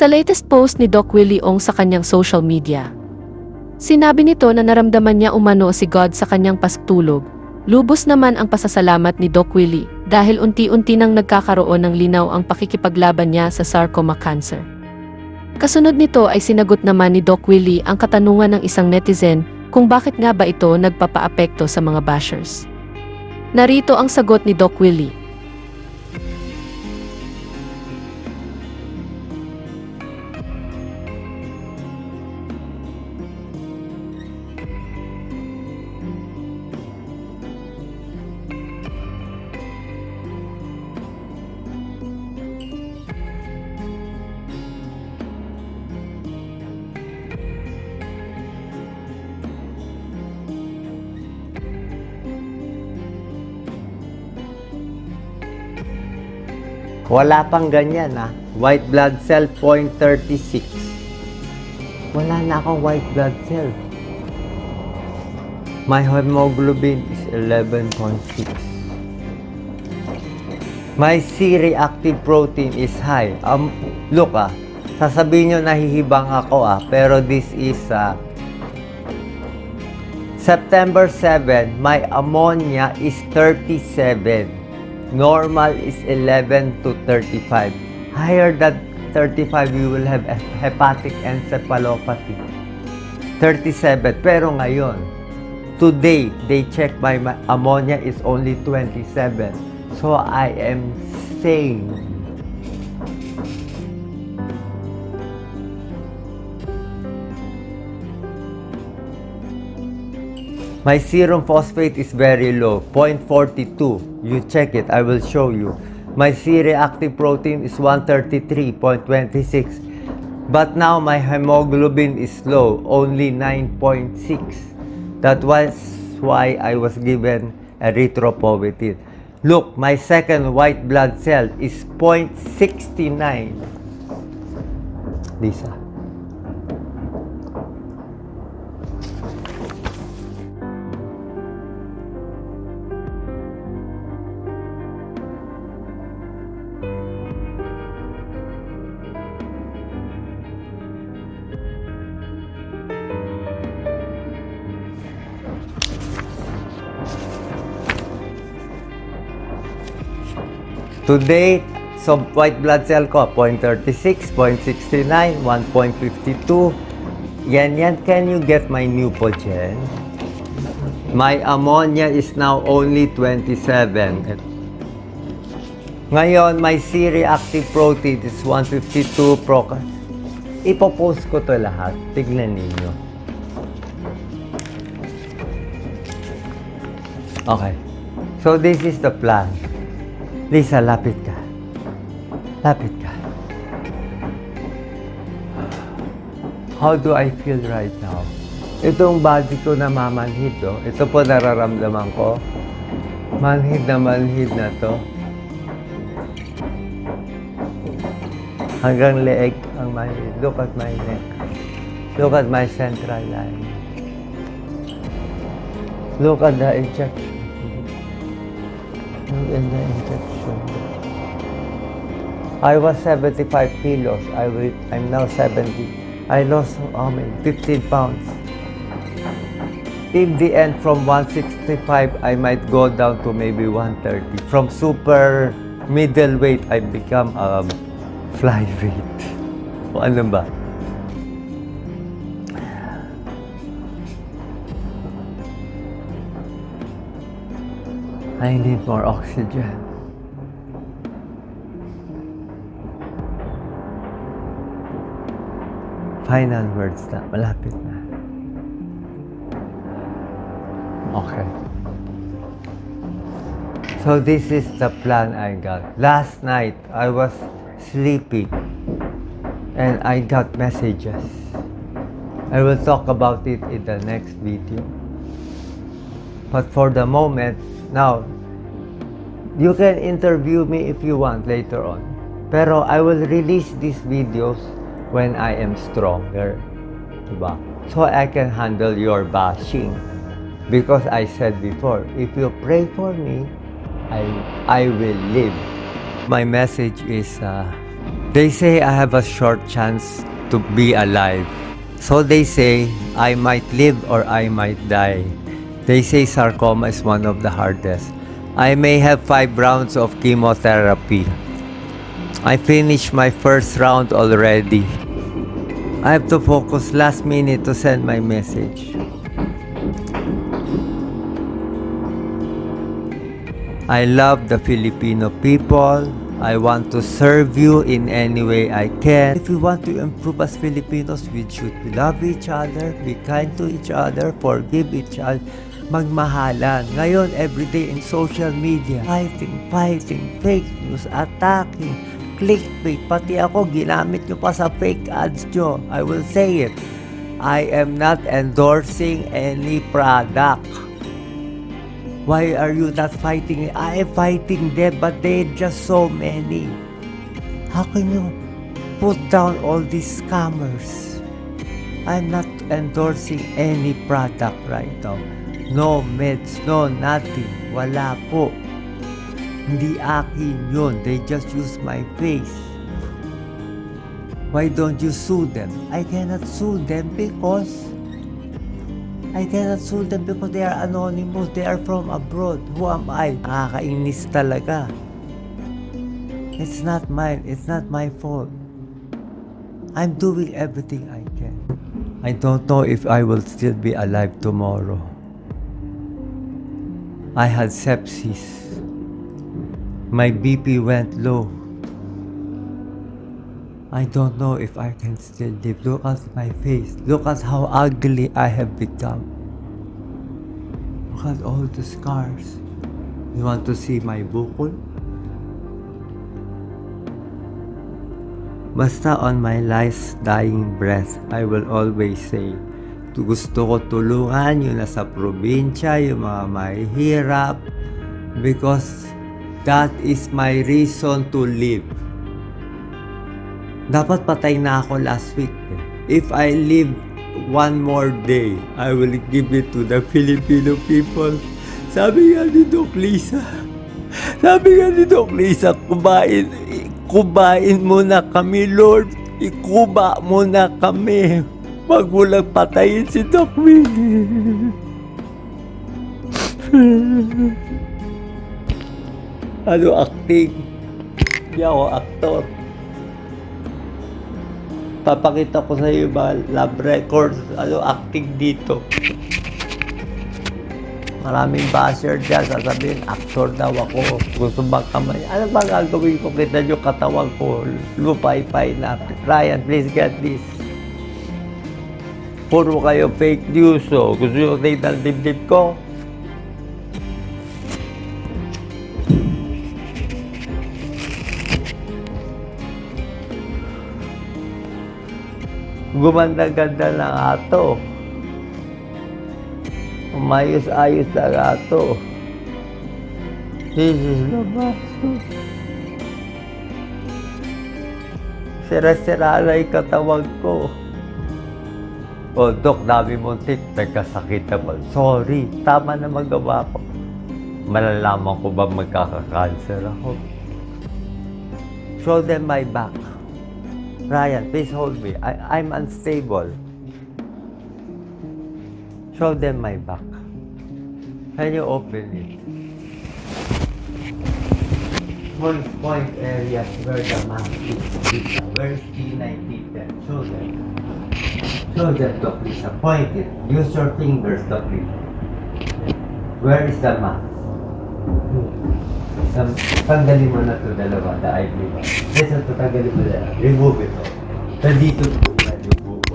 Sa latest post ni Doc Willie Ong sa kanyang social media, sinabi nito na naramdaman niya umano si God sa kanyang pagtulog. Lubos naman ang pasasalamat ni Doc Willie dahil unti-unti nang nagkakaroon ng linaw ang pakikipaglaban niya sa sarcoma cancer. Kasunod nito ay sinagot naman ni Doc Willie ang katanungan ng isang netizen kung bakit nga ba ito nagpapaapekto sa mga bashers. Narito ang sagot ni Doc Willie. Wala pang ganyan White blood cell 0.36. Wala na akong white blood cell. My hemoglobin is 11.6. My C-reactive protein is high. Look sasabihin nyo nahihibang ako pero this is September 7, my ammonia is 37. Normal is 11 to 35. Higher than 35, you will have hepatic encephalopathy. 37. Pero ngayon, today, they check my ammonia is only 27. So, I am sane. My serum phosphate is very low, 0.42. You check it, I will show you. My C-reactive protein is 133.26. But now my hemoglobin is low, only 9.6. That was why I was given erythropoietin. Look, my second white blood cell is 0.69. Lisa. Today, so white blood cell ko, 0.36, 0.69, 1.52. Yan. Can you get my Neupogen? My ammonia is now only 27. Ngayon, my C-reactive protein is 152 Ipopost ko to lahat. Tignan ninyo. Okay. So, this is the plan. Lisa, lapit ka. Lapit ka. How do I feel right now? Itong body ko na mamanhid, Ito po nararamdaman ko. Manhid na to. Hanggang leeg ang manhid. Look at my neck. Look at my central line. Look at the injection. Look at the injection. I was 75 kilos. I'm now 70. I lost 15 pounds. In the end, from 165, I might go down to maybe 130. From super middleweight, I become a flyweight. O ano ba? I need more oxygen. Final words na. Malapit na. Okay. So this is the plan I got. Last night, I was sleeping and I got messages. I will talk about it in the next video. But for the moment, now, you can interview me if you want later on. Pero I will release these videos when I am stronger. Diba? So I can handle your bashing. Because I said before, if you pray for me, I will live. My message is They say I have a short chance to be alive. So they say I might live or I might die. They say sarcoma is one of the hardest. I may have 5 rounds of chemotherapy. I finished my first round already. I have to focus last minute to send my message. I love the Filipino people. I want to serve you in any way I can. If we want to improve as Filipinos, we should love each other, be kind to each other, forgive each other, magmahalan. Ngayon, everyday in social media, fighting, fake news, attacking, clickbait. Pati ako, ginamit nyo pa sa fake ads nyo. I will say it. I am not endorsing any product. Why are you not fighting? I am fighting them, but they're just so many. How can you put down all these scammers? I'm not endorsing any product right now. No meds, no nothing. Wala po. Hindi akin yun. They just use my face. Why don't you sue them? I cannot sue them because they are anonymous. They are from abroad. Who am I? Nakakainis talaga. It's not mine. It's not my fault. I'm doing everything I can. I don't know if I will still be alive tomorrow. I had sepsis. My BP went low. I don't know if I can still live. Look at my face. Look at how ugly I have become. Look at all the scars. You want to see my bukol? Basta on my last dying breath, I will always say, gusto ko tulungan yung nasa probinsya, yung mga mahihirap, because that is my reason to live. Dapat patay na ako last week. If I live one more day, I will give it to the Filipino people. Sabi nga ni Doc Lisa, kubain mo na kami, Lord. Ikuba mo na kami. Wag mo lang patayin si Doc Willie. Ano acting? Hindi ako aktor. Papakita ko sa iyo ba lab records, acting dito. Maraming basher dyan, sasabihin, actor daw ako. Gusto bang kamay? Ano ba gagawin ko? Kita nyo katawan ko, lupay-pay na. Ryan, please get this. Puro kayo fake news, oh. Gusto nyo tignan dibdib ko? Gumanda-ganda na nga to. Umayos-ayos na nga to. This is the best. Sira-sira na yung katawan ko. O, Dok, dami mong tip. Nagkasakit naman. Sorry, tama na magawa ko. Malalaman ko ba magkaka-cancer ako? Show them my back. Ryan, please hold me. I'm unstable. Show them my back. Can you open it? Point areas where the mask is. Where's T90? Show them. Show them, Doc Lisa. Point it. Use your fingers, Doc Lisa. Where is the mask? Tanggalin mo na ito dalawa, the eyelid. Listen to, tanggalin mo na. Remove ito. Nandito po na yung buko.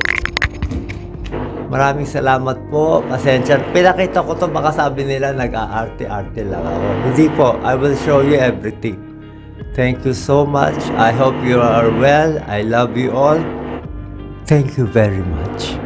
Maraming salamat po. Pasensya. Pinakita ko to, baka sabi nila nag-aarte-arte lang ako. Hindi po. I will show you everything. Thank you so much. I hope you are well. I love you all. Thank you very much.